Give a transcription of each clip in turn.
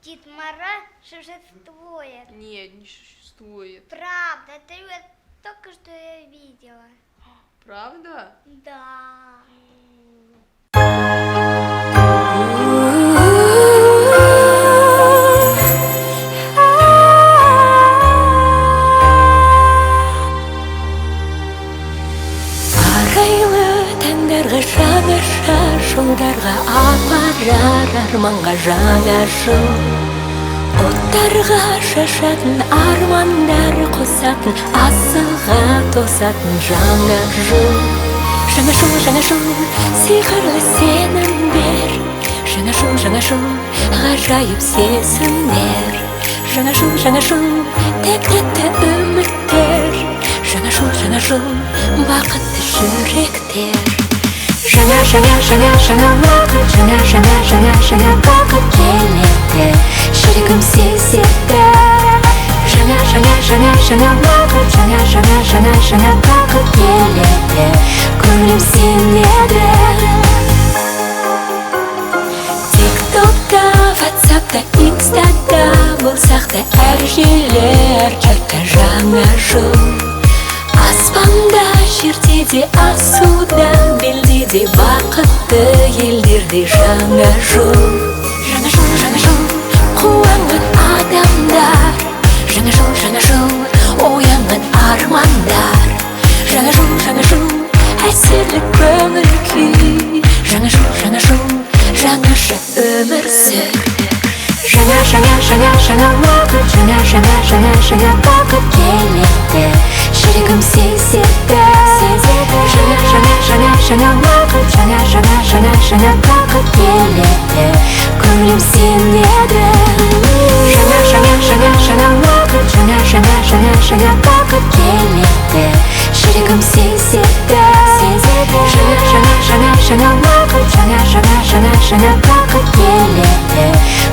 Дед Мороз существует. Нет, не существует. Правда, это только что я видела. Правда? Да. Таңдарға жаңаша жолдарға апарар арманға жаңа жол. Оттарға шашатын армандар қосатын, асыға тосатын жаңа жол. Жаңа жол, сиқырлы сенім бер. Жаңа жол, ғажайып сезімдер. Жаңа жол, тек тәтті үміттер. Жаңа жол, бақытты жүректер. Жаңа уақыт, жаңа бақыт келеді, жүрегім сезеді. Жаңа уақыт, жаңа бақыт келеді, көңілім сенеді. Тиктокта, ватсапта, инстада болсақ та әр жерлер жатқа жаңа жол. Аспанда, жерде де асуда, белде де бақытты елдерде жаңа жол. Жаңа жол, қуанған адамдар. Жаңа жол, оянған армандар. Жаңа жол, әсерлі көңіл күй. Жаңа жол, жаңаша өмір сүр. Жаңа уақыт, жаңа бақыт келеді, жүрегім сезеді. Жаңа уақыт, жаңа бақыт келеді, көңілім сенеді. Жаңа уақыт, жаңа бақыт келеді, жүрегім сезеді. Жаңа уақыт, жаңа бақыт келеді,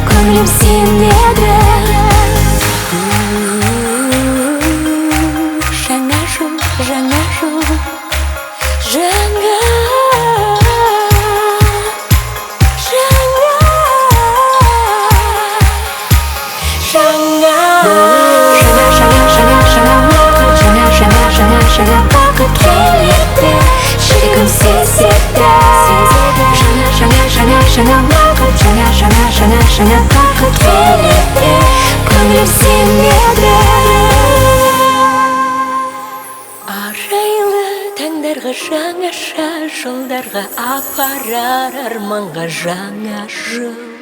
көңілім сенеді. Жаңа жол, жаңа бақыт келеді, жүрегім сезеді. Жаңа уақыт, жаңа бақыт келеді, көңілім сенеді. Арайлы таңдарға жаңаша жолдарға апарар арманға жаңа жол.